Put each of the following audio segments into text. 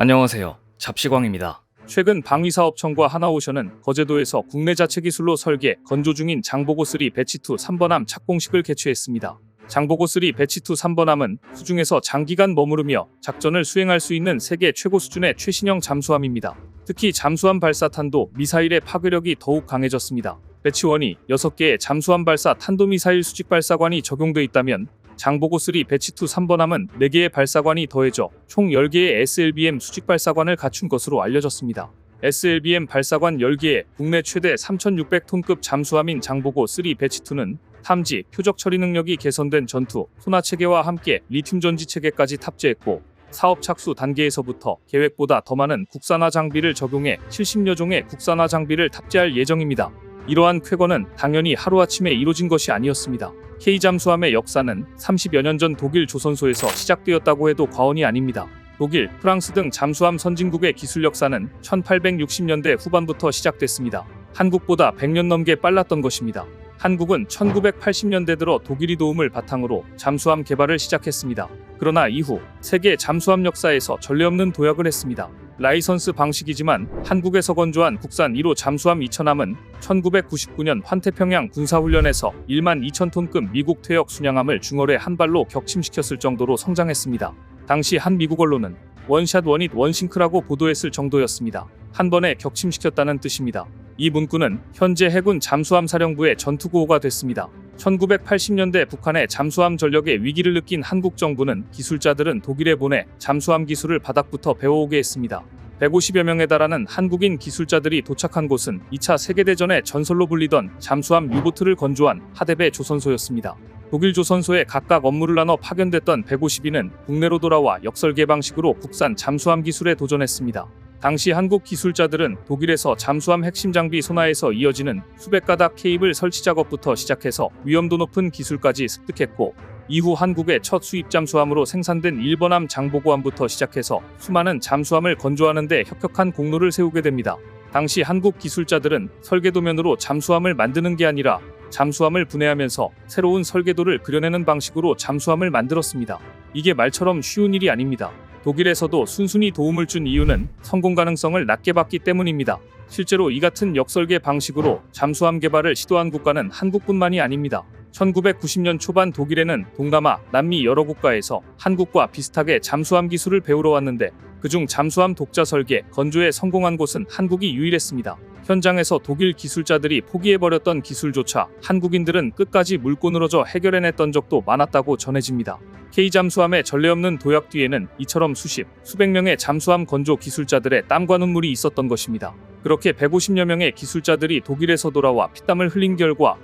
안녕하세요. 잡시광입니다. 최근 방위사업청과 하나오션은 거제도에서 국내 자체 기술로 설계, 건조 중인 장보고3 배치2 3번함 착공식을 개최했습니다. 장보고3 배치2 3번함은 수중에서 장기간 머무르며 작전을 수행할 수 있는 세계 최고 수준의 최신형 잠수함입니다. 특히 잠수함 발사탄도 미사일의 파괴력이 더욱 강해졌습니다. 배치1이 6개의 잠수함 발사 탄도미사일 수직 발사관이 적용돼 있다면 장보고3 배치2 3번함은 4개의 발사관이 더해져 총 10개의 SLBM 수직 발사관을 갖춘 것으로 알려졌습니다. SLBM 발사관 10개의 국내 최대 3,600톤급 잠수함인 장보고3 배치2는 탐지, 표적 처리 능력이 개선된 전투, 소나 체계와 함께 리튬 전지 체계까지 탑재했고 사업 착수 단계에서부터 계획보다 더 많은 국산화 장비를 적용해 70여 종의 국산화 장비를 탑재할 예정입니다. 이러한 쾌거는 당연히 하루아침에 이뤄진 것이 아니었습니다. K잠수함의 역사는 30여 년 전 독일 조선소에서 시작되었다고 해도 과언이 아닙니다. 독일, 프랑스 등 잠수함 선진국의 기술 역사는 1860년대 후반부터 시작됐습니다. 한국보다 100년 넘게 빨랐던 것입니다. 한국은 1980년대 들어 독일이 도움을 바탕으로 잠수함 개발을 시작했습니다. 그러나 이후 세계 잠수함 역사에서 전례 없는 도약을 했습니다. 라이선스 방식이지만 한국에서 건조한 국산 1호 잠수함 2000함은 1999년 환태평양 군사훈련에서 1만 2,000톤급 미국 퇴역 순양함을 중월에 한 발로 격침시켰을 정도로 성장했습니다. 당시 한 미국 언론은 원샷 원잇 원싱크라고 보도했을 정도였습니다. 한 번에 격침시켰다는 뜻입니다. 이 문구는 현재 해군 잠수함 사령부의 전투구호가 됐습니다. 1980년대 북한의 잠수함 전력의 위기를 느낀 한국 정부는 기술자들은 독일에 보내 잠수함 기술을 바닥부터 배워오게 했습니다. 150여 명에 달하는 한국인 기술자들이 도착한 곳은 2차 세계대전의 전설로 불리던 잠수함 유보트를 건조한 하대배 조선소였습니다. 독일 조선소에 각각 업무를 나눠 파견됐던 150인은 국내로 돌아와 역설계 방식으로 국산 잠수함 기술에 도전했습니다. 당시 한국 기술자들은 독일에서 잠수함 핵심 장비 소나에서 이어지는 수백 가닥 케이블 설치 작업부터 시작해서 위험도 높은 기술까지 습득했고 이후 한국의 첫 수입 잠수함으로 생산된 1번함 장보고함부터 시작해서 수많은 잠수함을 건조하는 데 혁혁한 공로를 세우게 됩니다. 당시 한국 기술자들은 설계도면으로 잠수함을 만드는 게 아니라 잠수함을 분해하면서 새로운 설계도를 그려내는 방식으로 잠수함을 만들었습니다. 이게 말처럼 쉬운 일이 아닙니다. 독일에서도 순순히 도움을 준 이유는 성공 가능성을 낮게 봤기 때문입니다. 실제로 이 같은 역설계 방식으로 잠수함 개발을 시도한 국가는 한국뿐만이 아닙니다. 1990년 초반 독일에는 동남아, 남미 여러 국가에서 한국과 비슷하게 잠수함 기술을 배우러 왔는데 그중 잠수함 독자 설계, 건조에 성공한 곳은 한국이 유일했습니다. 현장에서 독일 기술자들이 포기해버렸던 기술조차 한국인들은 끝까지 물고 늘어져 해결해냈던 적도 많았다고 전해집니다. K잠수함의 전례 없는 도약 뒤에는 이처럼 수백 명의 잠수함 건조 기술자들의 땀과 눈물이 있었던 것입니다. 그렇게 150여 명의 기술자들이 독일에서 돌아와 피땀을 흘린 결과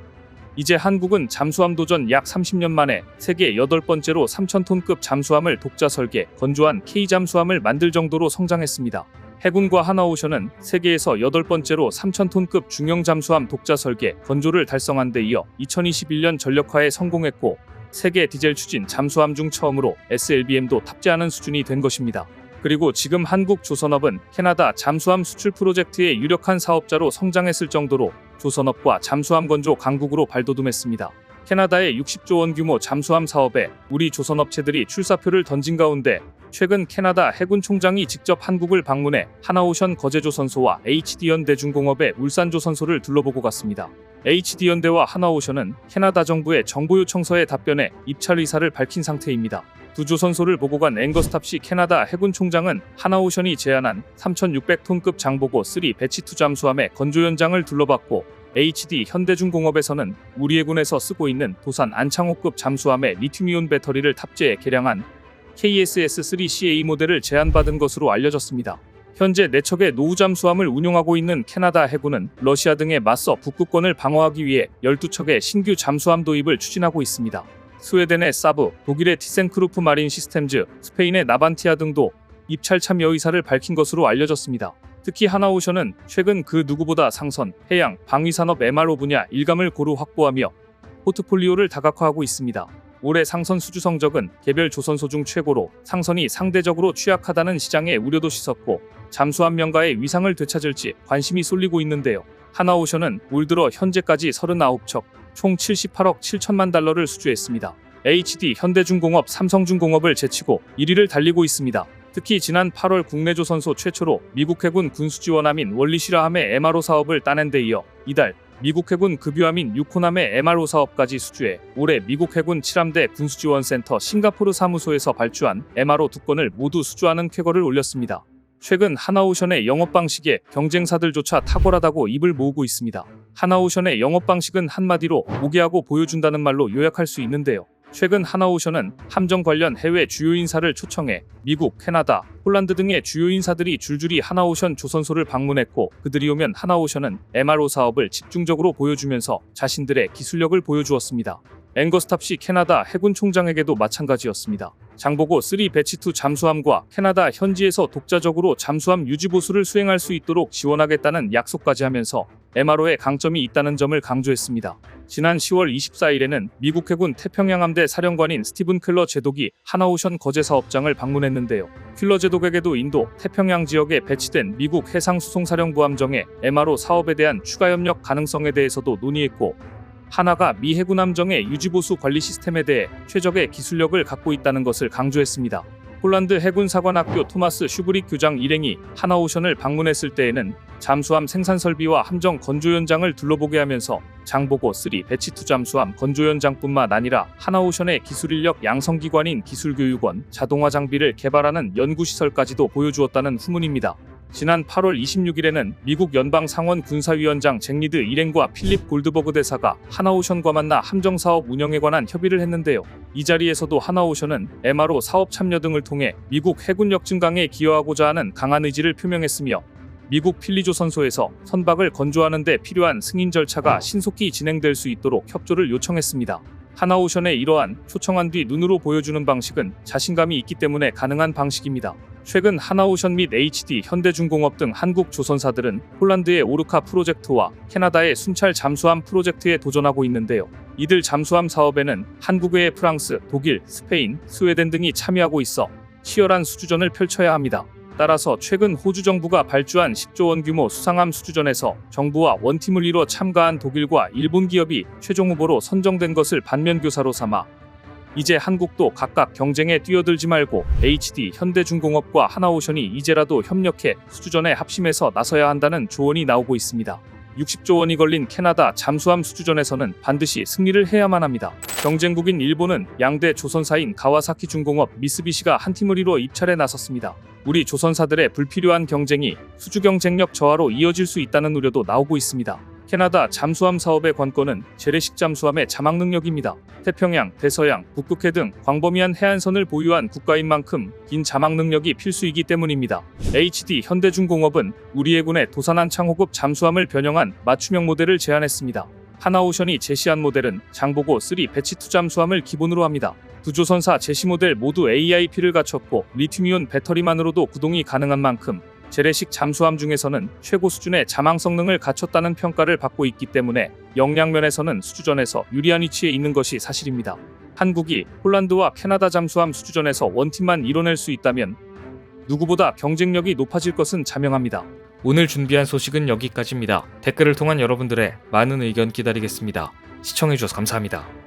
이제 한국은 잠수함 도전 약 30년 만에 세계 8번째로 3,000톤급 잠수함을 독자 설계, 건조한 K잠수함을 만들 정도로 성장했습니다. 해군과 하나오션은 세계에서 8번째로 3,000톤급 중형 잠수함 독자 설계, 건조를 달성한 데 이어 2021년 전력화에 성공했고 세계 디젤 추진 잠수함 중 처음으로 SLBM도 탑재하는 수준이 된 것입니다. 그리고 지금 한국 조선업은 캐나다 잠수함 수출 프로젝트의 유력한 사업자로 성장했을 정도로 조선업과 잠수함 건조 강국으로 발돋움했습니다. 캐나다의 60조 원 규모 잠수함 사업에 우리 조선업체들이 출사표를 던진 가운데 최근 캐나다 해군 총장이 직접 한국을 방문해 하나오션 거제조선소와 HD현대중공업의 울산조선소를 둘러보고 갔습니다. HD현대와 하나오션은 캐나다 정부의 정보 요청서에 답변해 입찰 의사를 밝힌 상태입니다. 두 조선소를 보고 간 앵거스탑시 캐나다 해군 총장은 하나오션이 제안한 3,600톤급 장보고3 배치2 잠수함의 건조 현장을 둘러봤고 HD 현대중공업에서는 우리 해군에서 쓰고 있는 도산 안창호급 잠수함에 리튬이온 배터리를 탑재해 개량한 KSS-3CA 모델을 제안받은 것으로 알려졌습니다. 현재 4척의 노후 잠수함을 운용하고 있는 캐나다 해군은 러시아 등에 맞서 북극권을 방어하기 위해 12척의 신규 잠수함 도입을 추진하고 있습니다. 스웨덴의 사브, 독일의 티센크루프 마린 시스템즈, 스페인의 나반티아 등도 입찰 참여 의사를 밝힌 것으로 알려졌습니다. 특히 하나오션은 최근 그 누구보다 상선, 해양, 방위산업 MRO 분야 일감을 고루 확보하며 포트폴리오를 다각화하고 있습니다. 올해 상선 수주 성적은 개별 조선소 중 최고로 상선이 상대적으로 취약하다는 시장의 우려도 씻었고 잠수함 명가의 위상을 되찾을지 관심이 쏠리고 있는데요. 하나오션은 올 들어 현재까지 39척, 총 78억 7천만 달러를 수주했습니다. HD 현대중공업, 삼성중공업을 제치고 1위를 달리고 있습니다. 특히 지난 8월 국내 조선소 최초로 미국 해군 군수지원함인 월리시라함의 MRO 사업을 따낸 데 이어 이달 미국 해군 급유함인 6호함의 MRO 사업까지 수주해 올해 미국 해군 7함대 군수지원센터 싱가포르 사무소에서 발주한 MRO 2건을 모두 수주하는 쾌거를 올렸습니다. 최근 하나오션의 영업 방식에 경쟁사들조차 탁월하다고 입을 모으고 있습니다. 하나오션의 영업 방식은 한마디로 모기하고 보여준다는 말로 요약할 수 있는데요. 최근 하나오션은 함정 관련 해외 주요 인사를 초청해 미국, 캐나다, 폴란드 등의 주요 인사들이 줄줄이 하나오션 조선소를 방문했고 그들이 오면 하나오션은 MRO 사업을 집중적으로 보여주면서 자신들의 기술력을 보여주었습니다. 앵거스탑시 캐나다 해군 총장에게도 마찬가지였습니다. 장보고 3 배치2 잠수함과 캐나다 현지에서 독자적으로 잠수함 유지보수를 수행할 수 있도록 지원하겠다는 약속까지 하면서 MRO에 강점이 있다는 점을 강조했습니다. 지난 10월 24일에는 미국 해군 태평양 함대 사령관인 스티븐 클러 제독이 하나오션 거제 사업장을 방문했는데요. 클러 제독에게도 인도 태평양 지역에 배치된 미국 해상수송사령부 함정의 MRO 사업에 대한 추가 협력 가능성에 대해서도 논의했고 하나가 미 해군 함정의 유지보수 관리 시스템에 대해 최적의 기술력을 갖고 있다는 것을 강조했습니다. 폴란드 해군사관학교 토마스 슈브릭 교장 일행이 하나오션을 방문했을 때에는 잠수함 생산 설비와 함정 건조 현장을 둘러보게 하면서 장보고 3 배치2 잠수함 건조 현장뿐만 아니라 하나오션의 기술인력 양성기관인 기술교육원, 자동화 장비를 개발하는 연구시설까지도 보여주었다는 후문입니다. 지난 8월 26일에는 미국 연방상원 군사위원장 잭 리드 일행과 필립 골드버그 대사가 하나오션과 만나 함정사업 운영에 관한 협의를 했는데요. 이 자리에서도 하나오션은 MRO 사업 참여 등을 통해 미국 해군력 증강에 기여하고자 하는 강한 의지를 표명했으며 미국 필리조선소에서 선박을 건조하는 데 필요한 승인 절차가 신속히 진행될 수 있도록 협조를 요청했습니다. 하나오션의 이러한 초청한 뒤 눈으로 보여주는 방식은 자신감이 있기 때문에 가능한 방식입니다. 최근 하나오션 및 HD 현대중공업 등 한국 조선사들은 폴란드의 오르카 프로젝트와 캐나다의 순찰 잠수함 프로젝트에 도전하고 있는데요. 이들 잠수함 사업에는 한국 외에 프랑스, 독일, 스페인, 스웨덴 등이 참여하고 있어 치열한 수주전을 펼쳐야 합니다. 따라서 최근 호주 정부가 발주한 10조 원 규모 수상함 수주전에서 정부와 원팀을 이뤄 참가한 독일과 일본 기업이 최종 후보로 선정된 것을 반면교사로 삼아 이제 한국도 각각 경쟁에 뛰어들지 말고 HD 현대중공업과 하나오션이 이제라도 협력해 수주전에 합심해서 나서야 한다는 조언이 나오고 있습니다. 60조 원이 걸린 캐나다 잠수함 수주전에서는 반드시 승리를 해야만 합니다. 경쟁국인 일본은 양대 조선사인 가와사키 중공업, 미쓰비시가 한 팀을 이뤄 입찰에 나섰습니다. 우리 조선사들의 불필요한 경쟁이 수주 경쟁력 저하로 이어질 수 있다는 우려도 나오고 있습니다. 캐나다 잠수함 사업의 관건은 재래식 잠수함의 자막 능력입니다. 태평양, 대서양, 북극해 등 광범위한 해안선을 보유한 국가인 만큼 긴 자막 능력이 필수이기 때문입니다. HD 현대중공업은 우리 해군의 도산한 창호급 잠수함을 변형한 맞춤형 모델을 제안했습니다. 하나오션이 제시한 모델은 장보고 3 배치2 잠수함을 기본으로 합니다. 두 조선사 제시 모델 모두 AIP를 갖췄고 리튬이온 배터리만으로도 구동이 가능한 만큼 재래식 잠수함 중에서는 최고 수준의 자망 성능을 갖췄다는 평가를 받고 있기 때문에 역량면에서는 수주전에서 유리한 위치에 있는 것이 사실입니다. 한국이 폴란드와 캐나다 잠수함 수주전에서 원팀만 이뤄낼 수 있다면 누구보다 경쟁력이 높아질 것은 자명합니다. 오늘 준비한 소식은 여기까지입니다. 댓글을 통한 여러분들의 많은 의견 기다리겠습니다. 시청해주셔서 감사합니다.